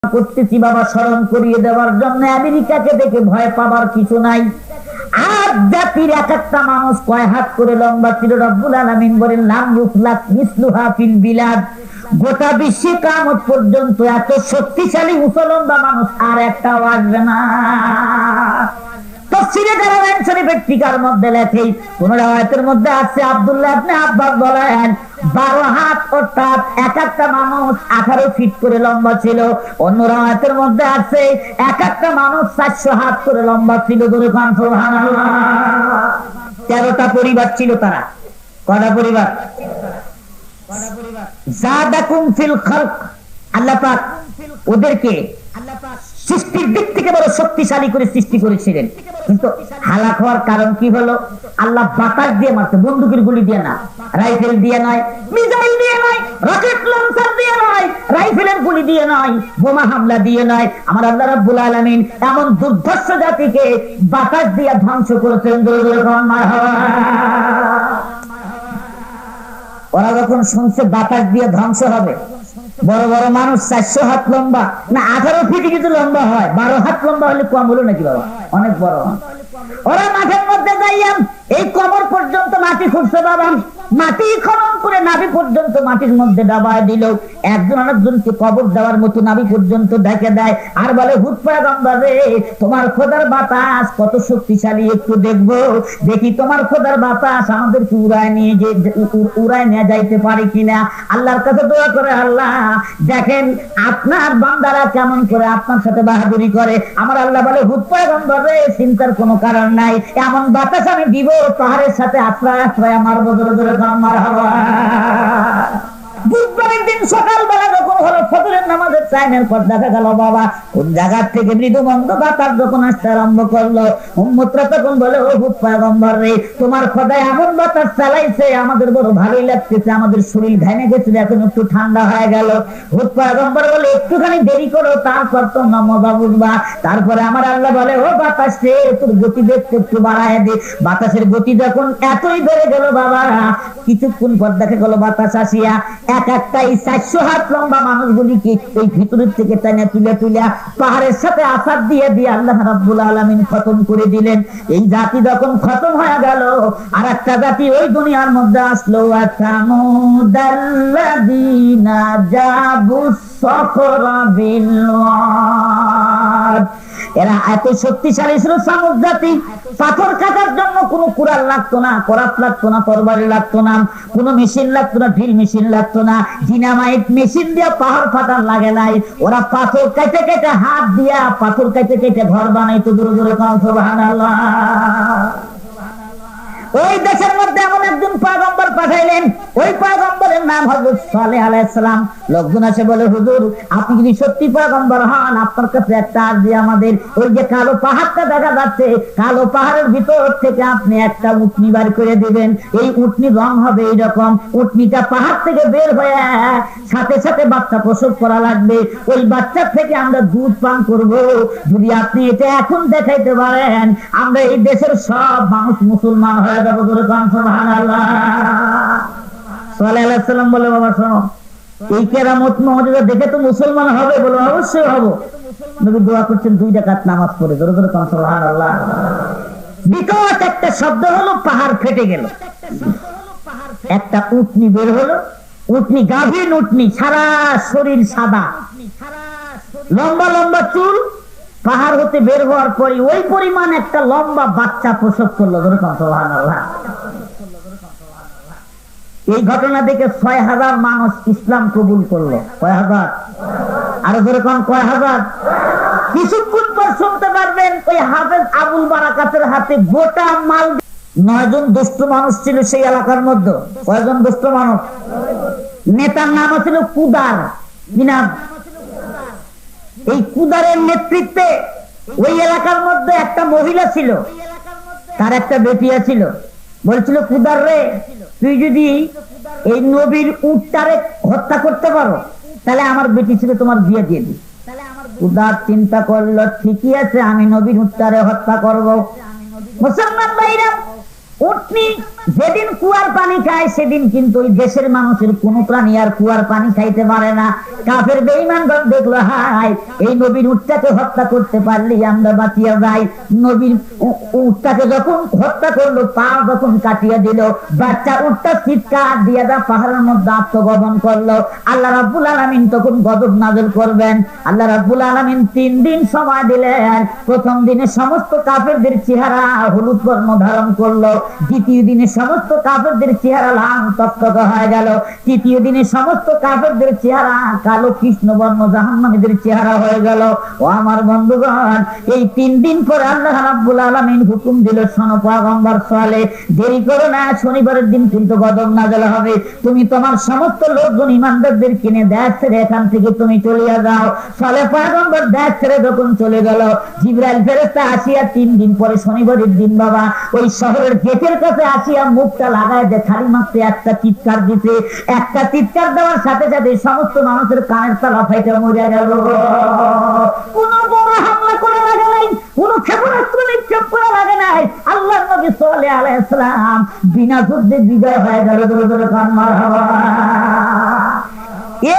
করতেছি বাবা, স্মরণ করিয়ে দেওয়ার জন্য। আমেরিকাকে দেখে ভয় পাবার কিছু নাই। আর জাতির এক একটা মানুষ কয় হাত করে লম্বা ছিল। রব্বুল আলামিন বলেন লাম ইউখলাক মিসলুহা ফিল বিলাদ, গোটা বিশ্বে কিয়ামত পর্যন্ত এত শক্তিশালী মুসলমান মানুষ আর একটাও আসবে না। তাফসীরে দারাওয়ান শরীফের টিকার মধ্যে লেখে, কোন রাওয়ায়াতের মধ্যে আছে আব্দুল্লাহ ইবনে আব্বাস বলেন 12 হাত অর্থাৎ এক একটা মানুষ 18 ফিট করে লম্বা ছিল। অন্য রাওয়ায়াতের মধ্যে আছে এক একটা মানুষ 400 হাত করে লম্বা ছিল। ধরে কান সুবহানাল্লাহ। 13টা পরিবার ছিল তারা। কয়টা পরিবার? জাদাকুম ফিল খালক, আল্লাহ পাক ওদেরকে সৃষ্টির দিক থেকে বড় শক্তিশালী করে সৃষ্টি করেছিলেন। কিন্তু হালাক হওয়ার কারণ কি হলো? আল্লাহ বাতাস দিয়ে মারছে, বন্দুকের গুলি দিয়ে না, রাইফেল দিয়ে নয়, মিসাইল দিয়ে নয়, রকেট লঞ্চার দিয়ে নয়, রাইফেলের গুলি দিয়ে নয়, বোমা হামলা দিয়ে নয়। আমার আল্লাহ রাব্বুল আলামিন এমন দুর্ধর্ষ জাতিকে বাতাস দিয়ে ধ্বংস করেছেন। জোরে জোরে কোন মারহাবা। ওরা যখন শুনছে বাতাস দিয়ে ধ্বংস হবে, বড় বড় মানুষ 400 হাত লম্বা না 18 ফিট কিন্তু লম্বা হয়, 12 হাত লম্বা হলে কম হলো নাকি বাবা? অনেক বড়। ওরা মাঠের মধ্যে যাইয়া এই কবর পর্যন্ত মাটি খুঁড়ছে বাবা, মাটি খনন করে নাভি পর্যন্ত মাটির মধ্যে দাবায় দিল। একজন আরেকজনকে কবর দেওয়ার মতো নাভি পর্যন্ত ঢেকে দেয় আর বলে হুদ পয়গম্বর রে, তোমার খোদার বাতাস কত শক্তিশালী, একটু দেখবো দেখি তোমার খোদার বাতাস আমাদেরকে উড়ায় নিয়ে যাইতে পারে কিনা। আল্লাহর কাছে দোয়া করে, আল্লাহ দেখেন আপনার বান্দারা কেমন করে আপনার সাথে বাহাদুরি করে। আমার আল্লাহ বলে হুদ পয়গম্বর রে, চিন্তার কোনো কারণ নাই, এমন বাতাস আমি দিব পাহাড়ের সাথে আশ্রয় আশ্রয় আমার বদলে ধরে মারহাবা। বুধবারের দিন সকালবেলা যখন হলো ফজরের নামাজের টাইমের পর দেখা গেল বাবা কোন জায়গা থেকে মৃদু মন্দ বাতাস যখন আসতে আরম্ভ করলো, উম্মতরা তখন বলে ও হুদ পয়গম্বর রে, তোমার খোদায় এমন বাতাস চালাইছে আমাদের বড় ভালোই লাগতেছে, আমাদের শরীর ঘেমে গেছিল, এখন একটু ঠান্ডা হয়ে গেল। হুদ পয়গম্বর বলে একটুখানি দেরি করো, তারপর তো মজা বুঝবা। তারপরে আমার আল্লাহ বলে ও বাতাস রে, তোর গতি দেখতে একটু বাড়ায় দে। বাতাসের গতি যখন এতই বেড়ে গেল বাবা, কিছুক্ষণ পর দেখা গেল বাতাস আসিয়া এক একটা 400 হাত লম্বা মানুষগুলিকে এই ভিতরের থেকে টানে তুলে তুলে পাহাড়ের সাথে আসাদ দিয়ে দিয়ে আল্লাহ রাব্বুল আলামিন খতম করে দিলেন। এই জাতি যখন খতম হয়ে গেল, আর একটা জাতি ওই দুনিয়ার মধ্যে আসলো, আতামুদাল্লাযিনা জাবুস সখরা বিল ওয়াদ। এরা এত শক্তিশালী ছিল সামুদ জাতি, পাথর কাটার জন্য কোনো কুড়াল লাগতো না, করাত লাগতো না, তরবারি লাগতো না, কোনো মেশিন লাগতো না, ড্রিল মেশিন লাগতো না, ডিনামাইট মেশিন দিয়ে পাহাড় ফাটার লাগে নাই। ওরা পাথর কেটে কেটে হাত দিয়া পাথর কেটে কেটে ঘর বানাইতো। দূরে দূরে কোন সুবহানাল্লাহ। ওই দেশের মধ্যে এমন একজন পয়গম্বর পাঠাইলেন, ওই পয়গম্বরের নাম হযরত সালেহ আলাইহিস সালাম। লোকজন এসে বলে হুজুর আপনি যদি সত্যি পয়গম্বর হন, আপনার কাছে একটা আরজি আমাদের। ওই যে কালো পাহাড়টা দেখা যাচ্ছে, কালো পাহাড়ের ভিতর থেকে আপনি একটা উটনি বার করে দিবেন। এই উটনির রং হবে এইরকম, উটনিটা পাহাড় থেকে বের হয়ে সাথে সাথে বাচ্চা প্রসব করা লাগবে, ওই বাচ্চার থেকে আমরা দুধ পান করব। যদি আপনি এটা এখন দেখাইতে পারেন, আমরা এই দেশের সব মানুষ মুসলমান হয়ে যাবো। ধরে কান সুবহানাল্লাহ। সালেহ আলাইহিস সালাম বলে বাবা শোনো, এই কেরামত মুজিজা দেখে তো মুসলমান হবে? বলো অবশ্যই হব। নবী দোয়া করছেন 2 রাকাত নামাজ পড়ে। ধরে ধরে কান সুবহানাল্লাহ। বিকট একটা শব্দ হলো, পাহাড় ফেটে গেল, একটা উটনি বের হলো। উটনি গাভীর উটনি, সারা শরীর সাদা, লম্বা লম্বা চুল। পাহাড় হতে বের হওয়ার পরে ওই পরিমাণ একটা লম্বা বাচ্চা প্রসব করলো। ধরে কান সুবহানাল্লাহ। এই ঘটনা দেখে 6000 মানুষ ইসলাম কবুল করলো। কয় হাজার? আরো ধরে কোন কয় হাজার? কিছুক্ষণ পর শুনতে পারবেন ওই হাফেজ আবুল বারাকাতের হাতে গোটা মাল। 9 জন দুষ্ট মানুষ ছিল সেই এলাকার মধ্যে। কয়জন দুষ্ট মানুষ? নেতার নাম ছিল কুদার। কি নাম? এই কুদারের নেতৃত্বে ওই এলাকার মধ্যে একটা মহিলা ছিল, তার একটা বেটিয়া ছিল। বলছিল কুদার রে, তুই যদি এই নবীর উটটারে হত্যা করতে পারো, তাহলে আমার বেটি ছিল তোমার বিয়ে দিয়ে দিই। কুদার চিন্তা করলো, ঠিকই আছে, আমি নবীর উটটারে হত্যা করব। মুসলমান ভাইরা, উটনি যেদিন কুয়ার পানি খায় সেদিন কিন্তু ওই দেশের মানুষের কোন প্রাণী আর কুয়ার পানি খাইতে পারে না। কাফের বেঈমানগণ দেখলো, হায় এই নবীর উটটাকে হত্যা করতে পারলে আমরা বাঁচিয়া যাই। নবীর উটটাকে যখন হত্যা করলো, পা যখন কাটিয়ে দিল, বাচ্চা উটটা চিৎকার দিয়ে পাহাড়ের মধ্যে আত্মগোপন করলো। আল্লাহ রাব্বুল আলামিন তখন গজব নাযিল করবেন। আল্লাহ রাব্বুল আলামিন 3 দিন সময় দিলেন। প্রথম দিনে সমস্ত কাফেরদের চেহারা হলুদ বর্ণ ধারণ করলো, দ্বিতীয় দিনে সমস্ত কাফেরদের চেহারা লাল টকটকে হয়ে গেল, তৃতীয় দিনে সমস্ত কাফেরদের চেহারা কালো কৃষ্ণবর্ণ জাহান্নামীদের চেহারা হয়ে গেল। ও আমার বন্ধুগণ, এই 3 দিন পরে আল্লাহ রাব্বুল আলামিন হুকুম দিল, শোনো পয়গম্বর সালেহ, দেরি করো না, শনিবারের দিন কিন্তু গজব নাযিল হবে। তুমি তোমার সমস্ত লোকজন ইমানদারদের কিনে দেশ ছেড়ে এখান থেকে তুমি চলিয়া যাও। সালেহ পয়গম্বর দেশ ছেড়ে যখন চলে গেল, জিবরাইল ফেরেশতা আসিয়া 3 দিন পরে শনিবারের দিন বাবা ওই শহরের গেটের কাছে আসিয়া মুখটা লাগায় যে খালি মাত্র একটা চিৎকার দিতে, একটা চিৎকার দেওয়ার সাথে সাথে সমস্ত মানুষের কানের তালা ফাইটা মরে গেল। কোন বড় হামলা করে লাগে নাই, কোন ক্ষেপণাস্ত্র নিক্ষেপ করে লাগে নাই। আল্লাহ নবী সাল্লাল্লাহু আলাইহি সাল্লাম বিনা যুদ্ধে বিজয় হয়ে গেল। ধরে ধরে কান মারহাবা।